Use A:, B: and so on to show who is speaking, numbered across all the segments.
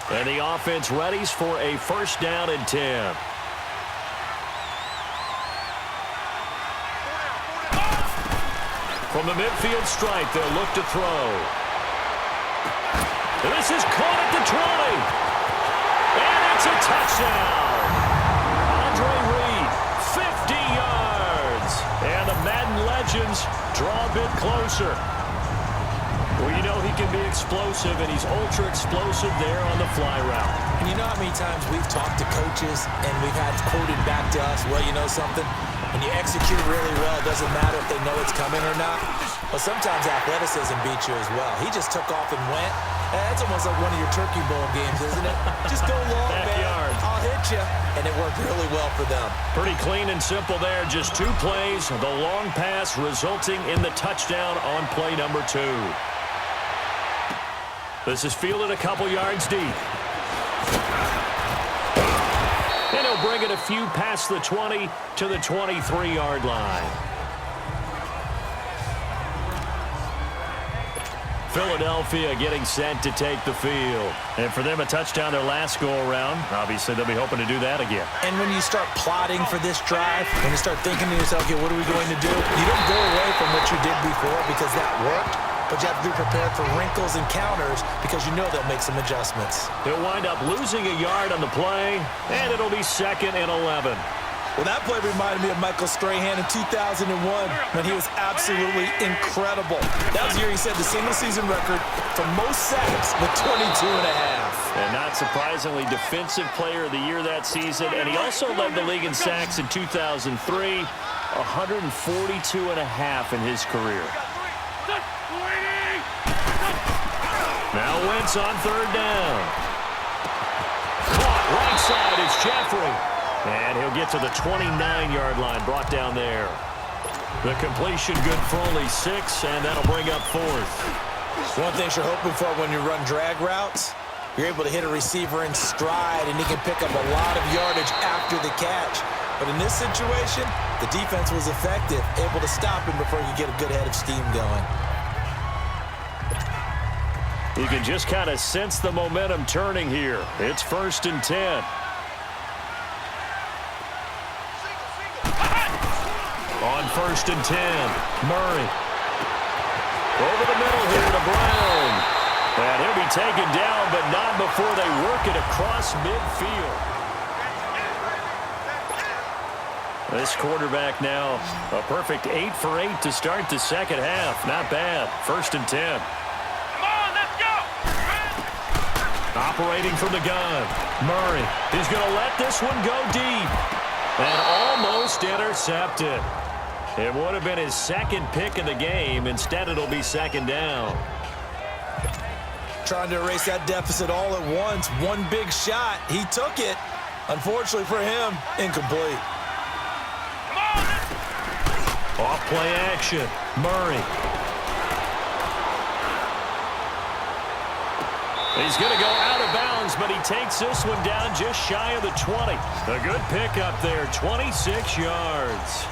A: And the offense readies for a first down and 10. From the midfield stripe, they'll look to throw. This is caught at the 20. And it's a touchdown. Andre Reed, 50 yards. And the Madden legends draw a bit closer. Well, you know he can be explosive, and he's ultra-explosive there on the fly route.
B: And you know how many times we've talked to coaches and we've had quoted back to us, well, you know something? When you execute really well, it doesn't matter if they know it's coming or not. But sometimes athleticism beats you as well. He just took off and went. That's almost like one of your Turkey Bowl games, isn't it? Just go long, man. I'll hit you. And it worked really well for them.
A: Pretty clean and simple there. Just 2 plays. The long pass resulting in the touchdown on play number 2. This is fielded a couple yards deep. And he'll bring it a few past the 20 to the 23-yard line. Philadelphia getting set to take the field. And for them, a touchdown their last go-around. Obviously, they'll be hoping to do that again.
B: And when you start plotting for this drive, when you start thinking to yourself, okay, what are we going to do? You don't go away from what you did before because that worked. But you have to be prepared for wrinkles and counters because you know they'll make some adjustments.
A: He'll wind up losing a yard on the play, and it'll be 2nd and 11.
B: Well, that play reminded me of Michael Strahan in 2001 when he was absolutely incredible. That was the year he set the single-season record for most sacks with 22 and a half.
A: And not surprisingly, Defensive Player of the Year that season, and he also led the league in sacks in 2003, 142 and a half in his career. Now Wentz on 3rd down. Caught right side, it's Jeffrey. And he'll get to the 29-yard line, brought down there. The completion good for only 6, and that'll bring up 4th.
B: One thing you're hoping for when you run drag routes, you're able to hit a receiver in stride, and he can pick up a lot of yardage after the catch. But in this situation, the defense was effective, able to stop him before you get a good head of steam going.
A: You can just kind of sense the momentum turning here. It's 1st and 10. On 1st and 10, Murray. Over the middle here to Brown. And he'll be taken down, but not before they work it across midfield. This quarterback now, a perfect 8 for 8 to start the second half. Not bad. 1st and 10. Operating from the gun, Murray. He's going to let this one go deep. And almost intercepted. It would have been his 2nd pick of the game. Instead, it'll be 2nd down.
B: Trying to erase that deficit all at once. One big shot. He took it. Unfortunately for him, incomplete.
A: Off play action, Murray. He's going to go out of bounds, but he takes this one down just shy of the 20. A good pickup there, 26 yards.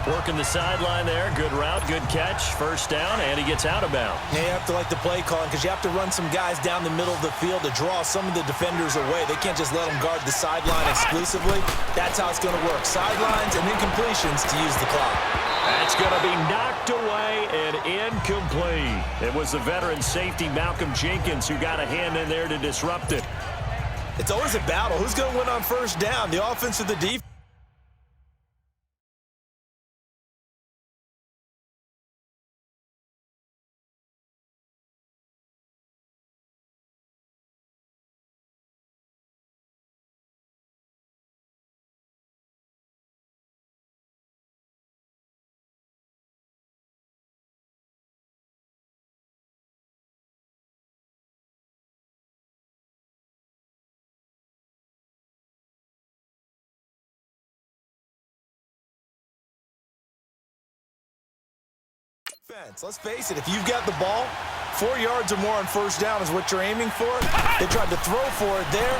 A: Working the sideline there. Good route, good catch. 1st down, and he gets out of bounds.
B: Yeah, you have to like the play calling because you have to run some guys down the middle of the field to draw some of the defenders away. They can't just let them guard the sideline exclusively. That's how it's going to work. Sidelines and incompletions to use the clock.
A: That's going to be knocked away and incomplete. It was the veteran safety Malcolm Jenkins who got a hand in there to disrupt it.
B: It's always a battle. Who's going to win on 1st down, the offense or the defense? Let's face it, if you've got the ball, 4 yards or more on 1st down is what you're aiming for. They tried to throw for it there.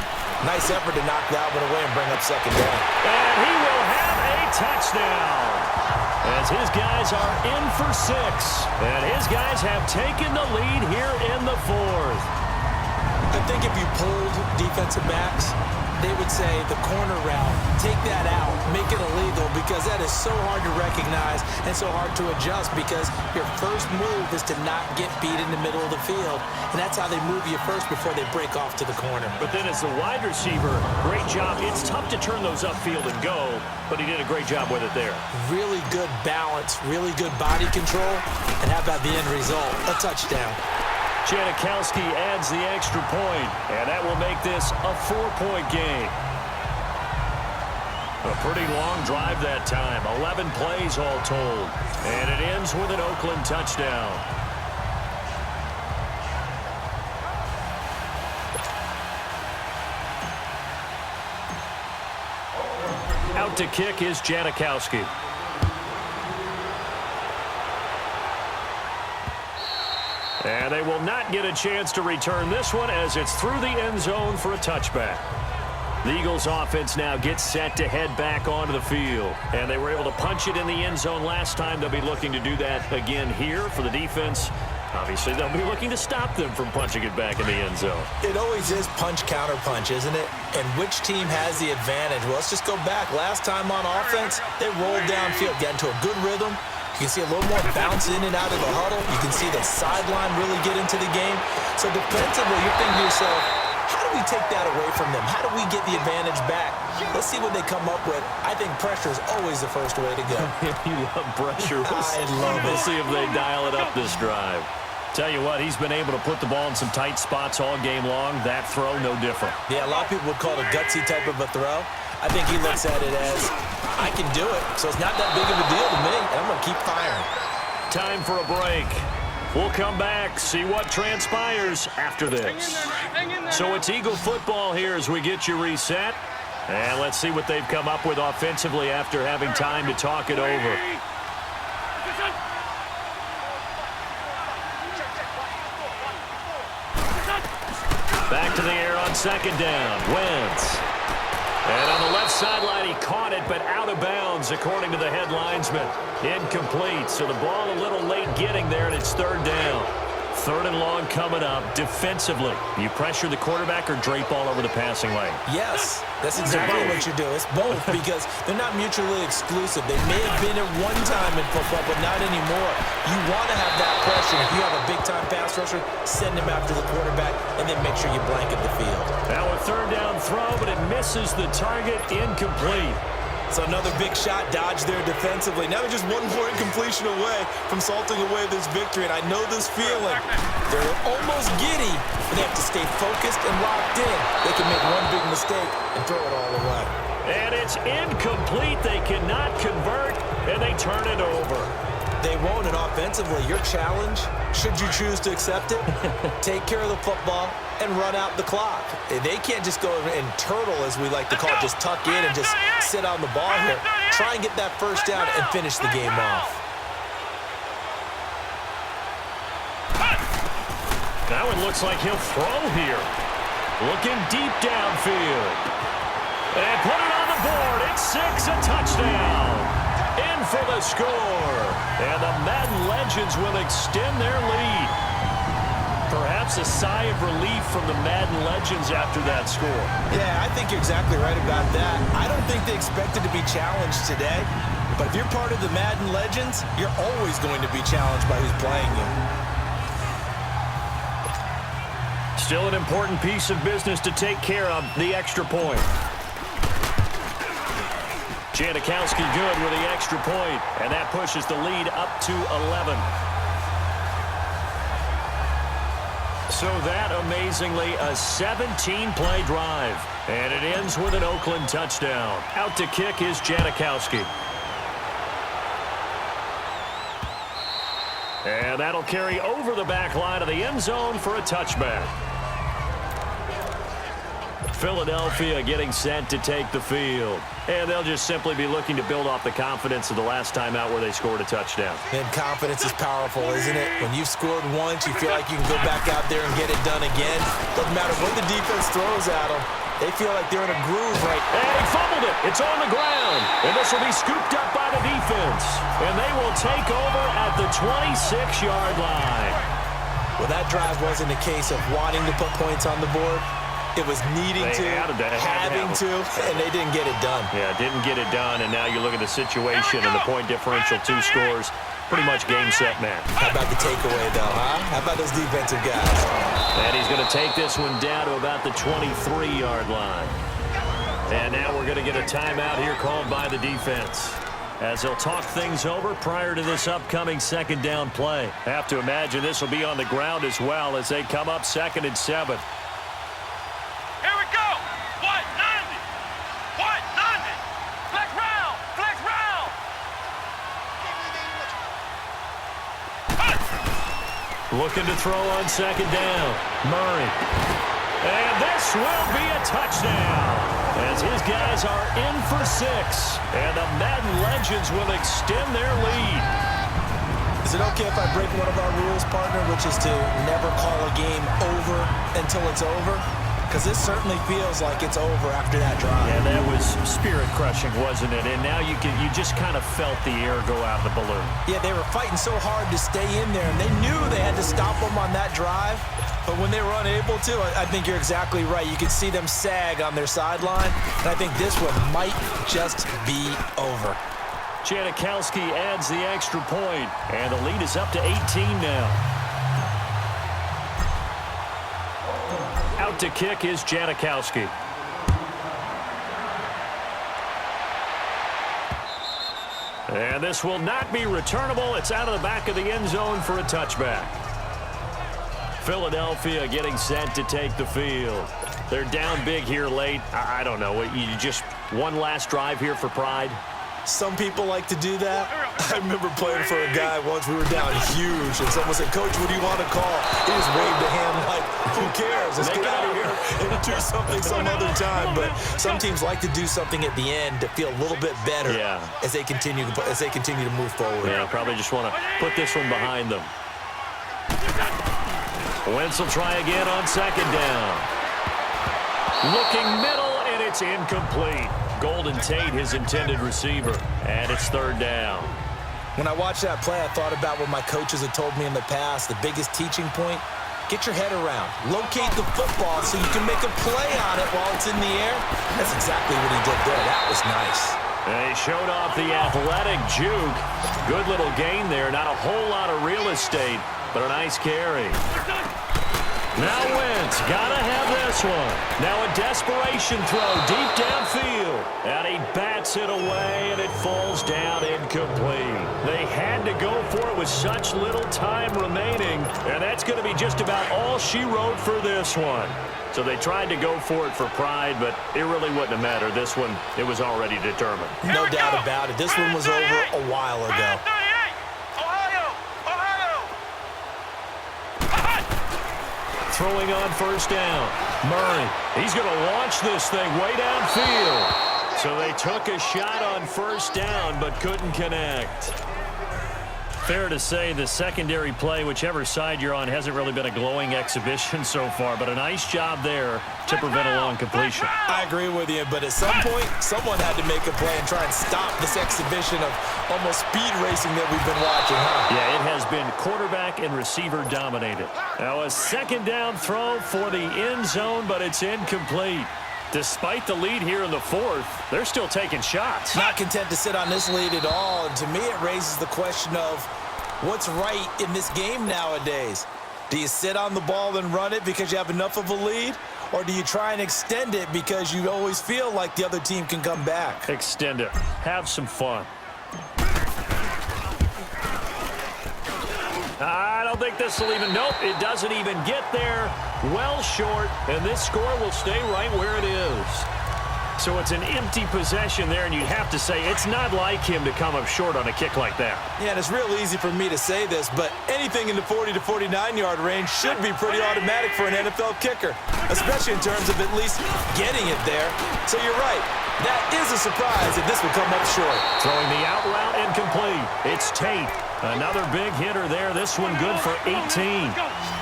B: Nice effort to knock that one away and bring up 2nd down.
A: And he will have a touchdown as his guys are in for 6. And his guys have taken the lead here in the 4th.
B: I think if you polled defensive backs, they would say the corner route, take that out, make it illegal, because that is so hard to recognize and so hard to adjust, because your first move is to not get beat in the middle of the field, and that's how they move you first before they break off to the corner.
A: But then as the wide receiver, great job. It's tough to turn those upfield and go, but he did a great job with it there.
B: Really good balance, really good body control, and how about the end result? A touchdown.
A: Janikowski adds the extra point, and that will make this a 4-point game. A pretty long drive that time, 11 plays all told, and it ends with an Oakland touchdown. Out to kick is Janikowski. And they will not get a chance to return this one as it's through the end zone for a touchback. The Eagles offense now gets set to head back onto the field. And they were able to punch it in the end zone last time. They'll be looking to do that again here for the defense. Obviously, they'll be looking to stop them from punching it back in the end zone.
B: It always is punch-counter-punch, isn't it? And which team has the advantage? Well, let's just go back. Last time on offense, they rolled downfield, got into a good rhythm. You can see a little more bounce in and out of the huddle. You can see the sideline really get into the game. So defensively, you're thinking to yourself, how do we take that away from them? How do we get the advantage back? Let's see what they come up with. I think pressure is always the first way to go.
A: You love pressure.
B: I love it.
A: We'll see if they dial it up this drive. Tell you what, he's been able to put the ball in some tight spots all game long. That throw, no different.
B: Yeah, a lot of people would call it a gutsy type of a throw. I think he looks at it as, I can do it, so it's not that big of a deal to me, and I'm going to keep firing.
A: Time for a break. We'll come back, see what transpires after this. So it's Eagle football here as we get you reset. And let's see what they've come up with offensively after having time to talk it over. Back to the air on second down. Wentz. And on the left sideline, he caught it, but out of bounds, according to the head linesman. Incomplete, so the ball a little late getting there, and it's third down. Third and long coming up. Defensively, you pressure the quarterback or drape all over the passing lane?
B: Yes, that's exactly what you do. It's both, because they're not mutually exclusive. They may have been at one time in football, but not anymore. You want to have that pressure. If you have a big-time pass rusher, send him after the quarterback, and then make sure you blanket the field.
A: Now a third down throw, but it misses the target. Incomplete.
B: So another big shot dodged there defensively. Now they're just one more incompletion away from salting away this victory, and I know this feeling. They're almost giddy, but they have to stay focused and locked in. They can make one big mistake and throw it all away.
A: And it's incomplete. They cannot convert, and they turn it over.
B: They won't, and offensively, your challenge, should you choose to accept it, take care of the football and run out the clock. They can't just go and turtle, as we like to call it, just tuck in and just sit on the ball here. Try and get that first down and finish the game off.
A: Now it looks like he'll throw here. Looking deep downfield. And put it on the board. It's 6, a touchdown. In for the score. And the Madden Legends will extend their lead. Perhaps a sigh of relief from the Madden Legends after that score.
B: Yeah, I think you're exactly right about that. I don't think they expected to be challenged today. But if you're part of the Madden Legends, you're always going to be challenged by who's playing you.
A: Still an important piece of business to take care of, the extra point. Janikowski good with the extra point, and that pushes the lead up to 11. So that, amazingly, a 17-play drive, and it ends with an Oakland touchdown. Out to kick is Janikowski. And that'll carry over the back line of the end zone for a touchback. Philadelphia getting set to take the field. And they'll just simply be looking to build off the confidence of the last time out where they scored a touchdown.
B: And confidence is powerful, isn't it? When you've scored once, you feel like you can go back out there and get it done again. Doesn't matter what the defense throws at them. They feel like they're in a groove right now.
A: And he fumbled it. It's on the ground. And this will be scooped up by the defense. And they will take over at the 26-yard line.
B: Well, that drive wasn't a case of wanting to put points on the board. It was needing to, having to, and they didn't get it done.
A: Yeah, didn't get it done, and now you look at the situation and the point differential, 2 scores, pretty much game, set, match.
B: How about the takeaway, though, huh? How about those defensive guys?
A: And he's going to take this one down to about the 23-yard line. And now we're going to get a timeout here called by the defense, as they'll talk things over prior to this upcoming second down play. Have to imagine this will be on the ground as well as they come up 2nd and 7. Looking to throw on 2nd down. Murray. And this will be a touchdown, as his guys are in for 6. And the Madden Legends will extend their lead.
B: Is it okay if I break one of our rules, partner, which is to never call a game over until it's over? Because this certainly feels like it's over after that drive.
A: Yeah, that was spirit-crushing, wasn't it? And now you just kind of felt the air go out of the balloon.
B: Yeah, they were fighting so hard to stay in there, and they knew they had to stop them on that drive. But when they were unable to, I think you're exactly right. You could see them sag on their sideline, and I think this one might just be over.
A: Janikowski adds the extra point, and the lead is up to 18 now. Out to kick is Janikowski. And this will not be returnable. It's out of the back of the end zone for a touchback. Philadelphia getting set to take the field. They're down big here late. I don't know. You just one last drive here for pride?
B: Some people like to do that. I remember playing for a guy once. We were down huge, and someone said, "Coach, what do you want to call?" He just waved a hand like, "Who cares? Let's get out of here and do something some other time." But some teams like to do something at the end to feel a little bit better as they continue to move forward.
A: Yeah, probably just want to put this one behind them. Wentz will try again on 2nd down. Looking middle, and it's incomplete. Golden Tate, his intended receiver, and it's 3rd down.
B: When I watched that play, I thought about what my coaches had told me in the past. The biggest teaching point, get your head around. Locate the football so you can make a play on it while it's in the air. That's exactly what he did there. That was nice.
A: And he showed off the athletic juke. Good little gain there. Not a whole lot of real estate, but a nice carry. Now Wentz, gotta have this one. Now a desperation throw deep downfield. And he bats it away, and it falls down incomplete. They had to go for it with such little time remaining, and that's going to be just about all she wrote for this one. So they tried to go for it for pride, but it really wouldn't have mattered. This one, it was already determined.
B: No doubt about it. This one was over a while ago.
A: Throwing on 1st down. Murray, he's going to launch this thing way downfield. So they took a shot on 1st down, but couldn't connect. Fair to say the secondary play, whichever side you're on, hasn't really been a glowing exhibition so far, but a nice job there to prevent a long completion.
B: I agree with you, but at some point, someone had to make a play and try and stop this exhibition of almost speed racing that we've been watching, huh?
A: Yeah, it has been quarterback and receiver dominated. Now a 2nd down throw for the end zone, but it's incomplete. Despite the lead here in the 4th, they're still taking shots.
B: Not content to sit on this lead at all, and to me it raises the question of what's right in this game nowadays. Do you sit on the ball and run it because you have enough of a lead, or do you try and extend it because you always feel like the other team can come back?
A: Extend it. Have some fun. I don't think this will even, nope, it doesn't even get there. Well short, and this score will stay right where it is. So it's an empty possession there, and you have to say it's not like him to come up short on a kick like that.
B: Yeah, and it's real easy for me to say this, but anything in the 40 to 49-yard range should be pretty automatic for an NFL kicker, especially in terms of at least getting it there. So you're right. That is a surprise that this will come up short.
A: Throwing the out route incomplete. It's Tate. Another big hitter there. This one good for 18.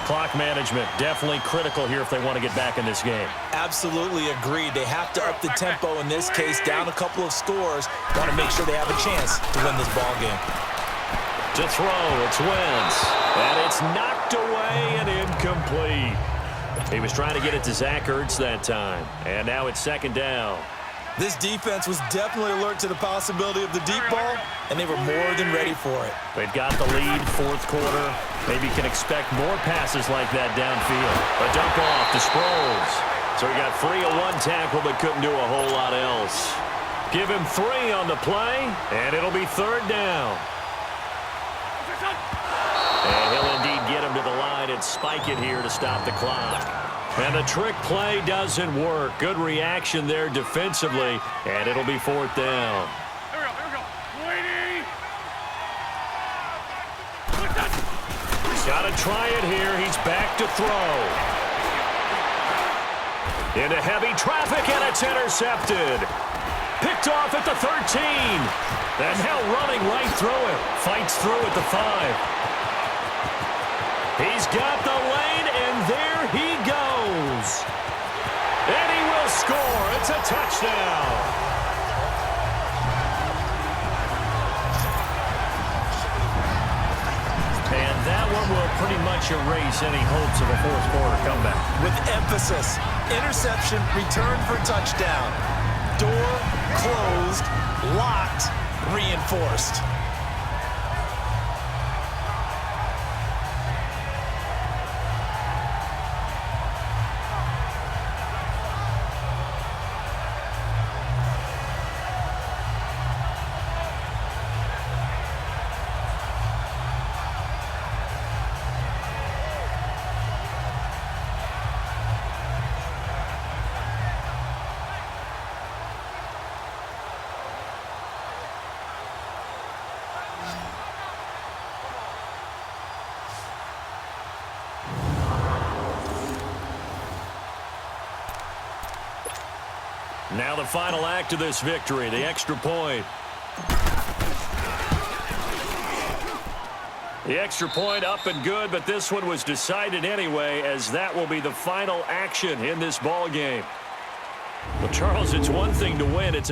A: Clock management definitely critical here if they want to get back in this game.
B: Absolutely agreed. They have to up the tempo in this case, down a couple of scores. Want to make sure they have a chance to win this ball game.
A: To throw, it's Wentz. And it's knocked away and incomplete. He was trying to get it to Zach Ertz that time. And now it's second down.
B: This defense was definitely alert to the possibility of the deep ball, and they were more than ready for it.
A: They've got the lead, fourth quarter. Maybe can expect more passes like that downfield. A dump off to Sproles. So he got free of one tackle but couldn't do a whole lot else. Give him 3 on the play, and it'll be third down. And he'll indeed get him to the line and spike it here to stop the clock. And the trick play doesn't work. Good reaction there defensively, and it'll be fourth down.
C: Here we go. Lady!
A: Got to try it here. He's back to throw. Into heavy traffic, and it's intercepted. Picked off at the 13. And now running right through it. Fights through at the 5. He's got the lane, and there he goes. And he will score. It's a touchdown. And that one will pretty much erase any hopes of a fourth quarter comeback.
B: With emphasis, interception, return for touchdown. Door closed, locked, reinforced.
A: Now the final act of this victory, the extra point. The extra point up and good, but this one was decided anyway, as that will be the final action in this ball game. Well, Charles, it's one thing to win. It's